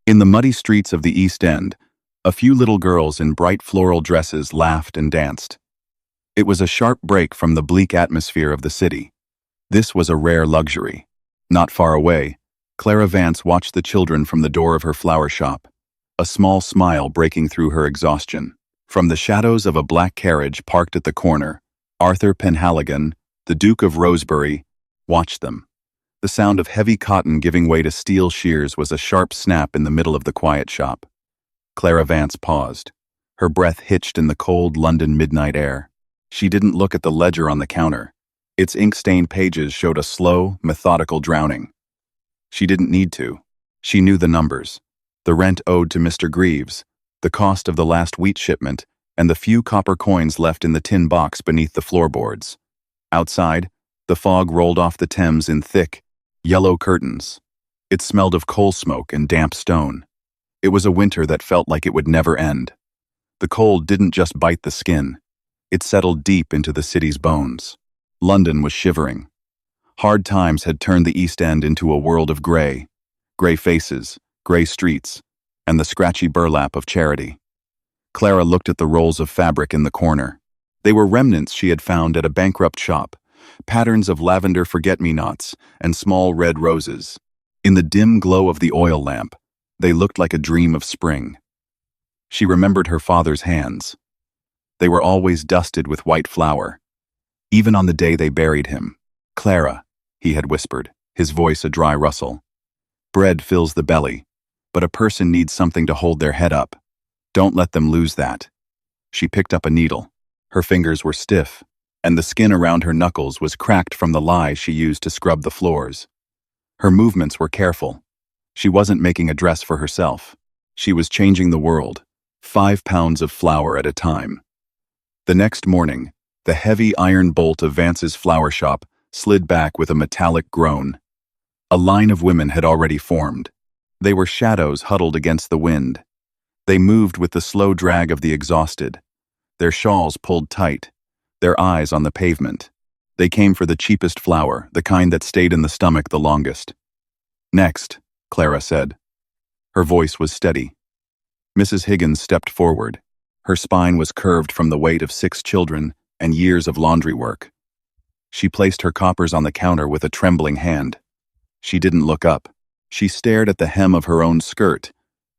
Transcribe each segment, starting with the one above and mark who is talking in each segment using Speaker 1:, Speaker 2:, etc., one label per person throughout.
Speaker 1: In the muddy streets of the East End, a few little girls in bright floral dresses laughed and danced. It was a sharp break from the bleak atmosphere of the city. This was a rare luxury. Not far away, Clara Vance watched the children from the door of her flower shop, a small smile breaking through her exhaustion. From the shadows of a black carriage parked at the corner, Arthur Penhaligon, the Duke of Rosebery, watched them. The sound of heavy cotton giving way to steel shears was a sharp snap in the middle of the quiet shop. Clara Vance paused. Her breath hitched in the cold London midnight air. She didn't look at the ledger on the counter. Its ink-stained pages showed a slow, methodical drowning. She didn't need to. She knew the numbers. The rent owed to Mr. Greaves, the cost of the last wheat shipment, and the few copper coins left in the tin box beneath the floorboards. Outside, the fog rolled off the Thames in thick, yellow curtains. It smelled of coal smoke and damp stone. It was a winter that felt like it would never end. The cold didn't just bite the skin. It settled deep into the city's bones. London was shivering. Hard times had turned the East End into a world of gray faces, gray streets, and the scratchy burlap of charity. Clara looked at the rolls of fabric in the corner. They were remnants she had found at a bankrupt shop, patterns of lavender forget-me-nots and small red roses. In the dim glow of the oil lamp, they looked like a dream of spring. She remembered her father's hands. They were always dusted with white flour. Even on the day they buried him. "Clara," he had whispered, his voice a dry rustle. "Bread fills the belly, but a person needs something to hold their head up. Don't let them lose that." She picked up a needle. Her fingers were stiff, and the skin around her knuckles was cracked from the lye she used to scrub the floors. Her movements were careful. She wasn't making a dress for herself. She was changing the world, 5 pounds of flour at a time. The next morning, the heavy iron bolt of Vance's flower shop slid back with a metallic groan. A line of women had already formed. They were shadows huddled against the wind. They moved with the slow drag of the exhausted, their shawls pulled tight, their eyes on the pavement. They came for the cheapest flour, the kind that stayed in the stomach the longest. "Next," Clara said. Her voice was steady. Mrs. Higgins stepped forward. Her spine was curved from the weight of 6 children and years of laundry work. She placed her coppers on the counter with a trembling hand. She didn't look up. She stared at the hem of her own skirt,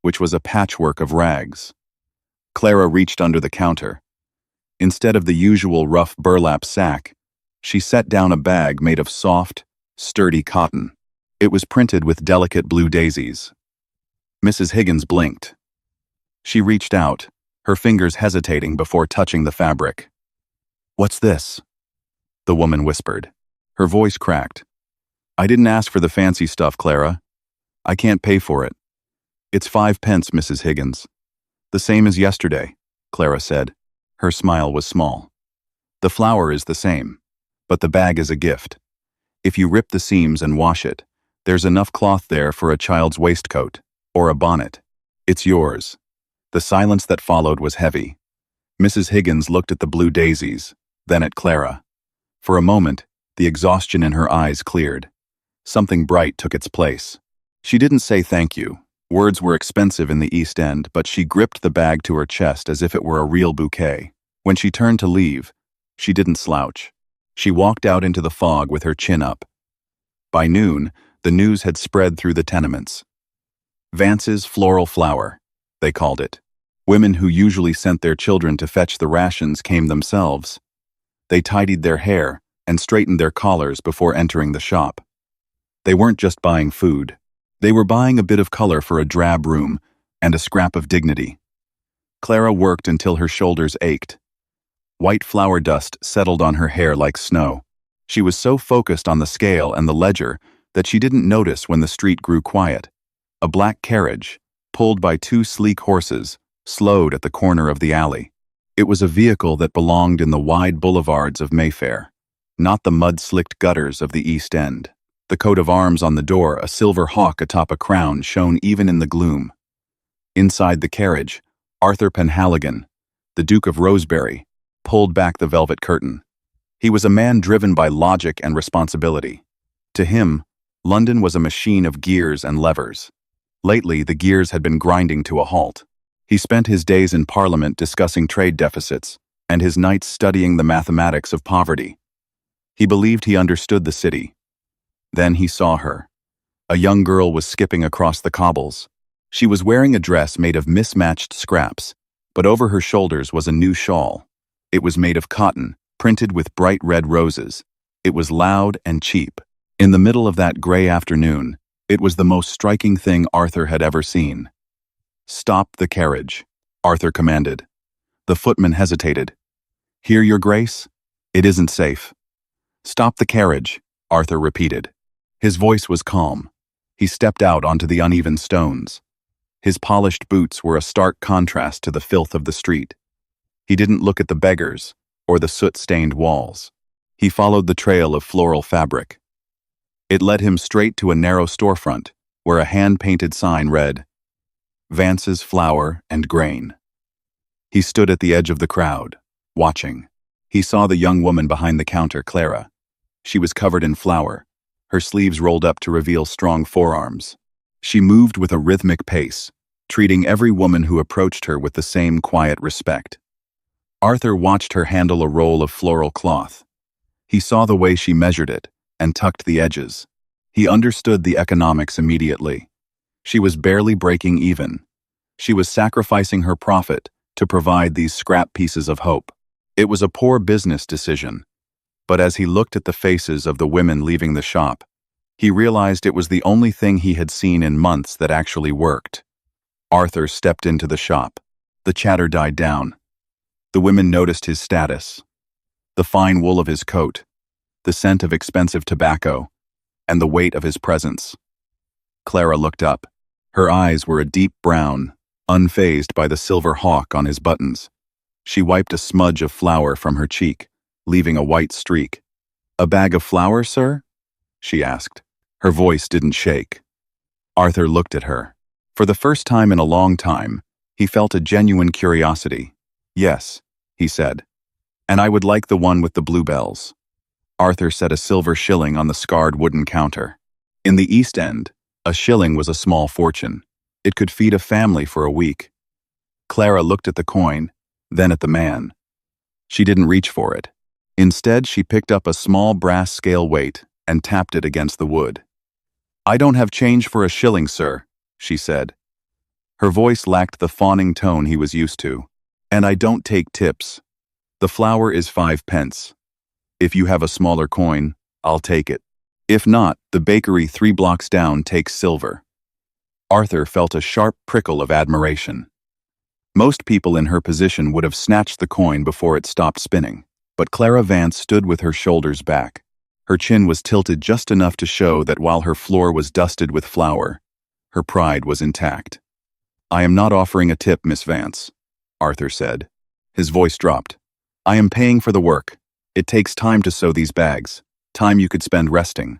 Speaker 1: which was a patchwork of rags. Clara reached under the counter. Instead of the usual rough burlap sack, she set down a bag made of soft, sturdy cotton. It was printed with delicate blue daisies. Mrs. Higgins blinked. She reached out, her fingers hesitating before touching the fabric. "What's this?" the woman whispered. Her voice cracked. "I didn't ask for the fancy stuff, Clara. I can't pay for it." "It's 5 pence, Mrs. Higgins." "The same as yesterday," Clara said. Her smile was small. "The flour is the same, but the bag is a gift. If you rip the seams and wash it, there's enough cloth there for a child's waistcoat, or a bonnet. It's yours." The silence that followed was heavy. Mrs. Higgins looked at the blue daisies, then at Clara. For a moment, the exhaustion in her eyes cleared. Something bright took its place. She didn't say thank you. Words were expensive in the East End, but she gripped the bag to her chest as if it were a real bouquet. When she turned to leave, she didn't slouch. She walked out into the fog with her chin up. By noon, the news had spread through the tenements. Vance's floral flower, they called it. Women who usually sent their children to fetch the rations came themselves. They tidied their hair and straightened their collars before entering the shop. They weren't just buying food. They were buying a bit of color for a drab room and a scrap of dignity. Clara worked until her shoulders ached. White flour dust settled on her hair like snow. She was so focused on the scale and the ledger that she didn't notice when the street grew quiet. A black carriage, pulled by 2 sleek horses, slowed at the corner of the alley. It was a vehicle that belonged in the wide boulevards of Mayfair, not the mud-slicked gutters of the East End. The coat of arms on the door, a silver hawk atop a crown, shone even in the gloom. Inside the carriage, Arthur Penhaligon, the Duke of Rosebery, pulled back the velvet curtain. He was a man driven by logic and responsibility. To him, London was a machine of gears and levers. Lately, the gears had been grinding to a halt. He spent his days in Parliament discussing trade deficits, and his nights studying the mathematics of poverty. He believed he understood the city. Then he saw her. A young girl was skipping across the cobbles. She was wearing a dress made of mismatched scraps, but over her shoulders was a new shawl. It was made of cotton, printed with bright red roses. It was loud and cheap. In the middle of that gray afternoon, it was the most striking thing Arthur had ever seen. "Stop the carriage," Arthur commanded. The footman hesitated. "Hear your grace? It isn't safe." "Stop the carriage," Arthur repeated. His voice was calm. He stepped out onto the uneven stones. His polished boots were a stark contrast to the filth of the street. He didn't look at the beggars or the soot-stained walls. He followed the trail of floral fabric. It led him straight to a narrow storefront where a hand-painted sign read, "Vance's Flour and Grain." He stood at the edge of the crowd, watching. He saw the young woman behind the counter, Clara. She was covered in flour, her sleeves rolled up to reveal strong forearms. She moved with a rhythmic pace, treating every woman who approached her with the same quiet respect. Arthur watched her handle a roll of floral cloth. He saw the way she measured it and tucked the edges. He understood the economics immediately. She was barely breaking even. She was sacrificing her profit to provide these scrap pieces of hope. It was a poor business decision, but as he looked at the faces of the women leaving the shop, he realized it was the only thing he had seen in months that actually worked. Arthur stepped into the shop. The chatter died down. The women noticed his status, the fine wool of his coat, the scent of expensive tobacco, and the weight of his presence. Clara looked up. Her eyes were a deep brown, unfazed by the silver hawk on his buttons. She wiped a smudge of flour from her cheek, leaving a white streak. "A bag of flour, sir?" she asked. Her voice didn't shake. Arthur looked at her. For the first time in a long time, he felt a genuine curiosity. "Yes," he said. "And I would like the one with the bluebells." Arthur set a silver shilling on the scarred wooden counter. In the East End, a shilling was a small fortune. It could feed a family for a week. Clara looked at the coin, then at the man. She didn't reach for it. Instead, she picked up a small brass scale weight and tapped it against the wood. "I don't have change for a shilling, sir," she said. Her voice lacked the fawning tone he was used to. "And I don't take tips. The flour is 5 pence. If you have a smaller coin, I'll take it. If not, the bakery 3 blocks down takes silver." Arthur felt a sharp prickle of admiration. Most people in her position would have snatched the coin before it stopped spinning, but Clara Vance stood with her shoulders back. Her chin was tilted just enough to show that while her floor was dusted with flour, her pride was intact. "I am not offering a tip, Miss Vance," Arthur said. His voice dropped. "I am paying for the work. It takes time to sew these bags, time you could spend resting."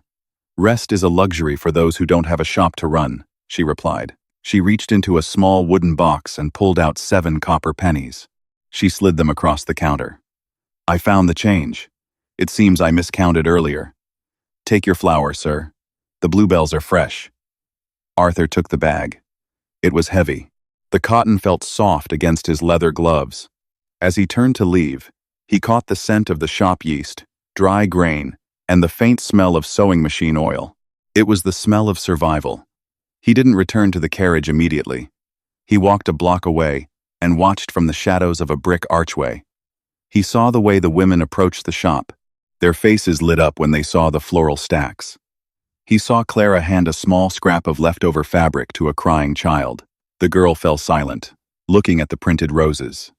Speaker 1: "Rest is a luxury for those who don't have a shop to run," she replied. She reached into a small wooden box and pulled out 7 copper pennies. She slid them across the counter. "I found the change. It seems I miscounted earlier. Take your flour, sir. The bluebells are fresh." Arthur took the bag. It was heavy. The cotton felt soft against his leather gloves. As he turned to leave, he caught the scent of the shop yeast, dry grain, and the faint smell of sewing machine oil. It was the smell of survival. He didn't return to the carriage immediately. He walked a block away and watched from the shadows of a brick archway. He saw the way the women approached the shop. Their faces lit up when they saw the floral stacks. He saw Clara hand a small scrap of leftover fabric to a crying child. The girl fell silent, looking at the printed roses.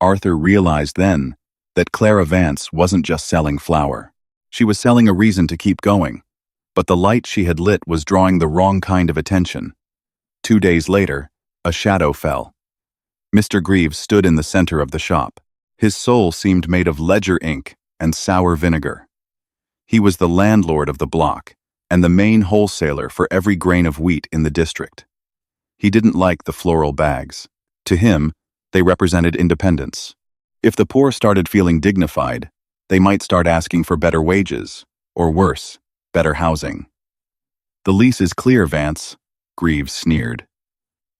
Speaker 1: Arthur realized then that Clara Vance wasn't just selling flour. She was selling a reason to keep going. But the light she had lit was drawing the wrong kind of attention. 2 days later, a shadow fell. Mr. Greaves stood in the center of the shop. His soul seemed made of ledger ink and sour vinegar. He was the landlord of the block and the main wholesaler for every grain of wheat in the district. He didn't like the floral bags. To him, they represented independence. If the poor started feeling dignified, they might start asking for better wages, or worse, better housing. "The lease is clear, Vance," Greaves sneered.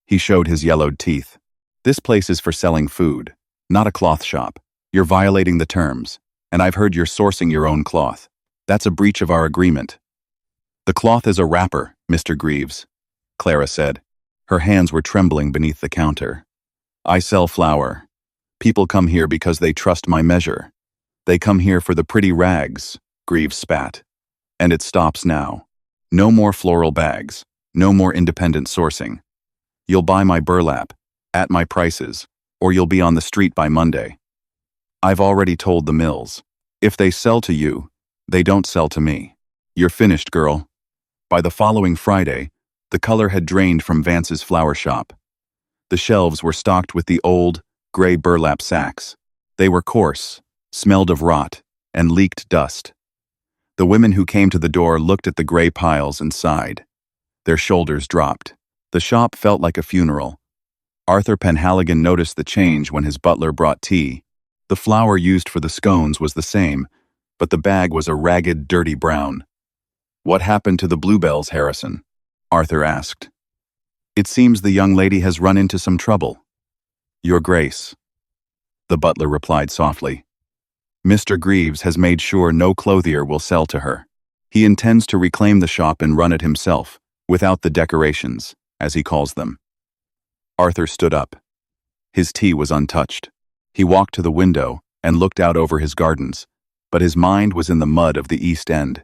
Speaker 1: He showed his yellowed teeth. This place is for selling food, not a cloth shop. You're violating the terms, and I've heard you're sourcing your own cloth. That's a breach of our agreement. The cloth is a wrapper, Mr. Greaves, Clara said. Her hands were trembling beneath the counter. I sell flour. People come here because they trust my measure. They come here for the pretty rags, Greaves spat. And it stops now. No more floral bags. No more independent sourcing. You'll buy my burlap, at my prices, or you'll be on the street by Monday. I've already told the mills. If they sell to you, they don't sell to me. You're finished, girl. By the following Friday, the color had drained from Vance's flower shop. The shelves were stocked with the old, gray burlap sacks. They were coarse, smelled of rot, and leaked dust. The women who came to the door looked at the gray piles and sighed. Their shoulders dropped. The shop felt like a funeral. Arthur Penhaligon noticed the change when his butler brought tea. The flour used for the scones was the same, but the bag was a ragged, dirty brown. What happened to the bluebells, Harrison? Arthur asked. It seems the young lady has run into some trouble. Your Grace, the butler replied softly. Mr. Greaves has made sure no clothier will sell to her. He intends to reclaim the shop and run it himself, without the decorations, as he calls them. Arthur stood up. His tea was untouched. He walked to the window and looked out over his gardens, but his mind was in the mud of the East End.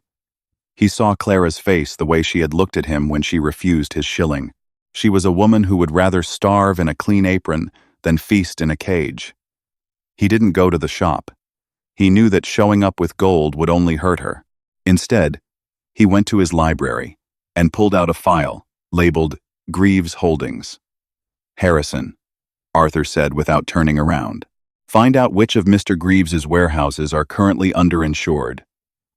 Speaker 1: He saw Clara's face the way she had looked at him when she refused his shilling. She was a woman who would rather starve in a clean apron than feast in a cage. He didn't go to the shop. He knew that showing up with gold would only hurt her. Instead, he went to his library and pulled out a file labeled Greaves Holdings. Harrison, Arthur said without turning around. Find out which of Mr. Greaves's warehouses are currently underinsured,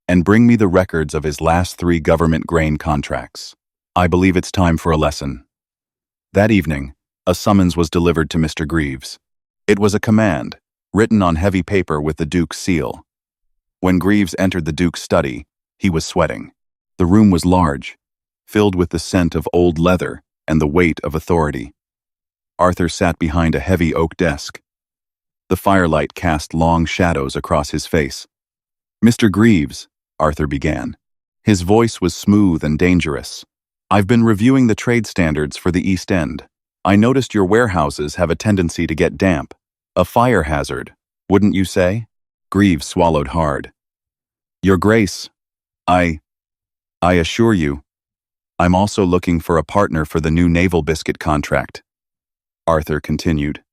Speaker 1: and bring me the records of his last 3 government grain contracts. I believe it's time for a lesson. That evening, a summons was delivered to Mr. Greaves. It was a command, written on heavy paper with the Duke's seal. When Greaves entered the Duke's study, he was sweating. The room was large, filled with the scent of old leather and the weight of authority. Arthur sat behind a heavy oak desk. The firelight cast long shadows across his face. Mr. Greaves, Arthur began. His voice was smooth and dangerous. I've been reviewing the trade standards for the East End. I noticed your warehouses have a tendency to get damp. A fire hazard, wouldn't you say? Greaves swallowed hard. Your Grace, I assure you, I'm also looking for a partner for the new naval biscuit contract. Arthur continued.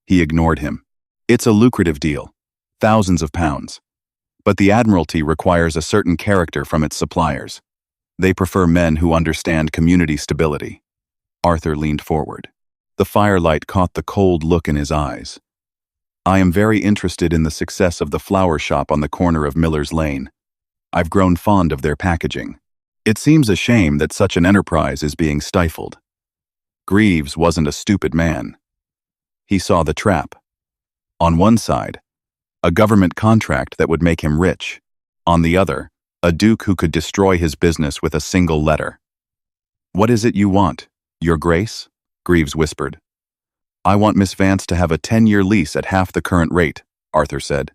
Speaker 1: He ignored him. It's a lucrative deal, thousands of pounds. But the Admiralty requires a certain character from its suppliers. They prefer men who understand community stability. Arthur leaned forward. The firelight caught the cold look in his eyes. I am very interested in the success of the flower shop on the corner of Miller's Lane. I've grown fond of their packaging. It seems a shame that such an enterprise is being stifled. Greaves wasn't a stupid man. He saw the trap. On one side, a government contract that would make him rich. On the other, a duke who could destroy his business with a single letter. What is it you want, Your Grace? Greaves whispered. I want Miss Vance to have a 10-year lease at half the current rate, Arthur said.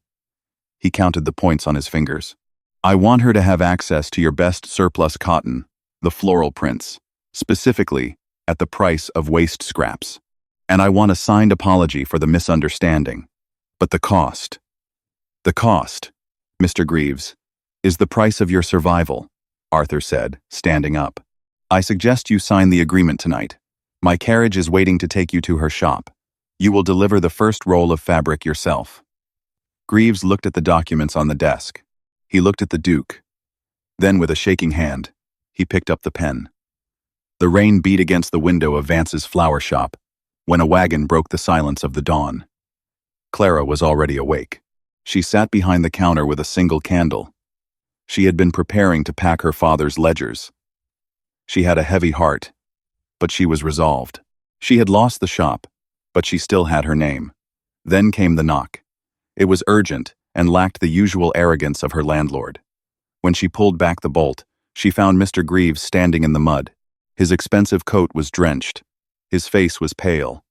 Speaker 1: He counted the points on his fingers. I want her to have access to your best surplus cotton, the floral prints, specifically at the price of waste scraps. And I want a signed apology for the misunderstanding. But the cost, Mr. Greaves, is the price of your survival, Arthur said, standing up. I suggest you sign the agreement tonight. My carriage is waiting to take you to her shop. You will deliver the first roll of fabric yourself. Greaves looked at the documents on the desk. He looked at the Duke. Then, with a shaking hand, he picked up the pen. The rain beat against the window of Vance's flower shop when a wagon broke the silence of the dawn. Clara was already awake. She sat behind the counter with a single candle. She had been preparing to pack her father's ledgers. She had a heavy heart, but she was resolved. She had lost the shop, but she still had her name. Then came the knock. It was urgent and lacked the usual arrogance of her landlord. When she pulled back the bolt, she found Mr. Greaves standing in the mud. His expensive coat was drenched. His face was pale.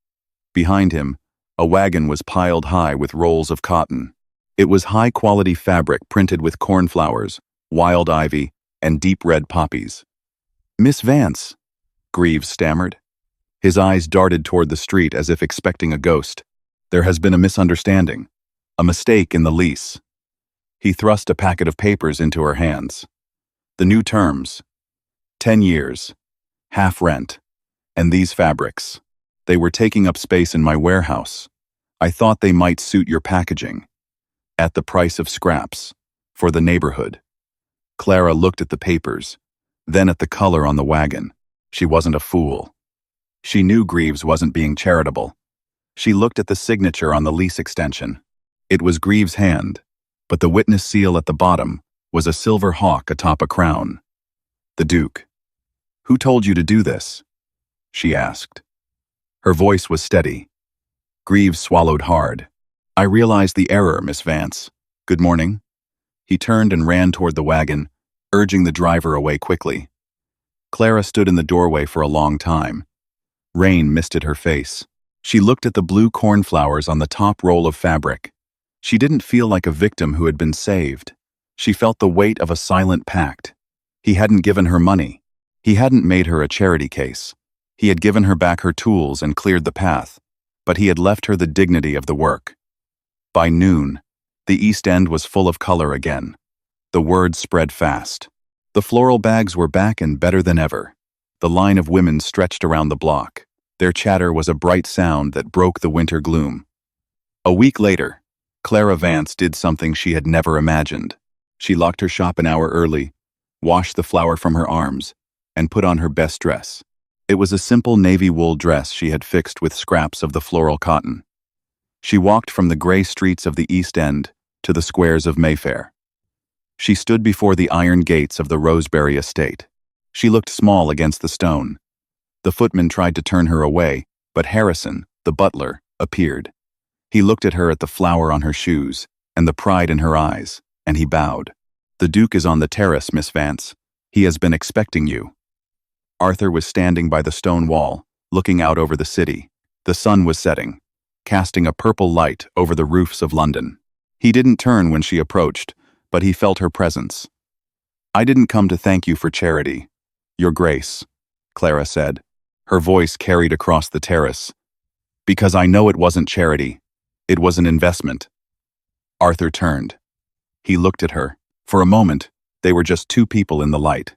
Speaker 1: Behind him, a wagon was piled high with rolls of cotton. It was high-quality fabric printed with cornflowers, wild ivy, and deep red poppies. "Miss Vance," Greaves stammered. His eyes darted toward the street as if expecting a ghost. "There has been a misunderstanding. A mistake in the lease." He thrust a packet of papers into her hands. "The new terms. 10 years. Half rent. And these fabrics. They were taking up space in my warehouse. I thought they might suit your packaging. At the price of scraps. For the neighborhood." Clara looked at the papers, then at the color on the wagon. She wasn't a fool. She knew Greaves wasn't being charitable. She looked at the signature on the lease extension. It was Greaves' hand, but the witness seal at the bottom was a silver hawk atop a crown. "The Duke. Who told you to do this?" she asked. Her voice was steady. Greaves swallowed hard. "I realized the error, Miss Vance. Good morning." He turned and ran toward the wagon, urging the driver away quickly. Clara stood in the doorway for a long time. Rain misted her face. She looked at the blue cornflowers on the top roll of fabric. She didn't feel like a victim who had been saved. She felt the weight of a silent pact. He hadn't given her money. He hadn't made her a charity case. He had given her back her tools and cleared the path, but he had left her the dignity of the work. By noon, the East End was full of color again. The word spread fast. The floral bags were back and better than ever. The line of women stretched around the block. Their chatter was a bright sound that broke the winter gloom. A week later, Clara Vance did something she had never imagined. She locked her shop an hour early, washed the flour from her arms, and put on her best dress. It was a simple navy wool dress she had fixed with scraps of the floral cotton. She walked from the gray streets of the East End to the squares of Mayfair. She stood before the iron gates of the Rosebery estate. She looked small against the stone. The footman tried to turn her away, but Harrison, the butler, appeared. He looked at her at the flower on her shoes, and the pride in her eyes, and he bowed. "The Duke is on the terrace, Miss Vance. He has been expecting you." Arthur was standing by the stone wall, looking out over the city. The sun was setting, casting a purple light over the roofs of London. He didn't turn when she approached, but he felt her presence. "I didn't come to thank you for charity, Your Grace," Clara said. Her voice carried across the terrace. "Because I know it wasn't charity. It was an investment." Arthur turned. He looked at her. For a moment, they were just two people in the light.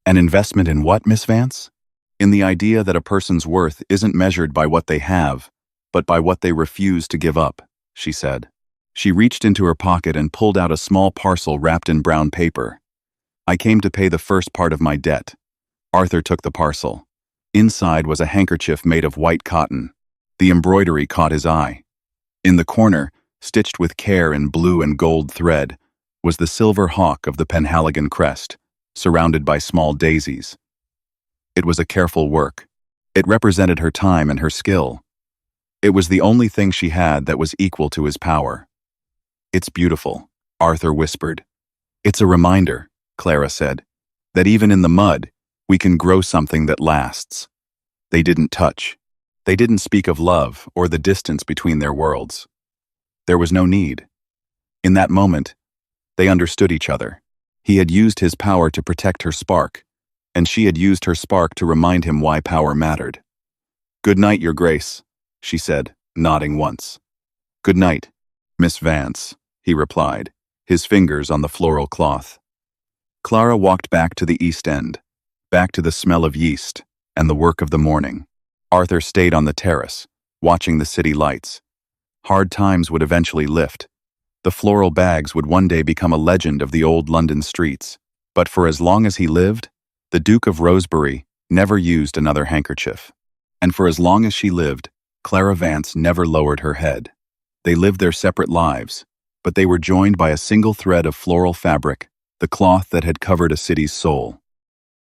Speaker 1: "An investment in what, Miss Vance?" "In the idea that a person's worth isn't measured by what they have, but by what they refuse to give up," she said. She reached into her pocket and pulled out a small parcel wrapped in brown paper. "I came to pay the first part of my debt." Arthur took the parcel. Inside was a handkerchief made of white cotton. The embroidery caught his eye. In the corner, stitched with care in blue and gold thread, was the silver hawk of the Penhaligon crest, surrounded by small daisies. It was a careful work. It represented her time and her skill. It was the only thing she had that was equal to his power. "It's beautiful," Arthur whispered. "It's a reminder," Clara said, "that even in the mud, we can grow something that lasts." They didn't touch. They didn't speak of love or the distance between their worlds. There was no need. In that moment, they understood each other. He had used his power to protect her spark, and she had used her spark to remind him why power mattered. "Good night, Your Grace," she said, nodding once. "Good night, Miss Vance," he replied, his fingers on the floral cloth. Clara walked back to the East End, back to the smell of yeast and the work of the morning. Arthur stayed on the terrace, watching the city lights. Hard times would eventually lift. The floral bags would one day become a legend of the old London streets. But for as long as he lived, the Duke of Rosebery never used another handkerchief. And for as long as she lived, Clara Vance never lowered her head. They lived their separate lives, but they were joined by a single thread of floral fabric, the cloth that had covered a city's soul.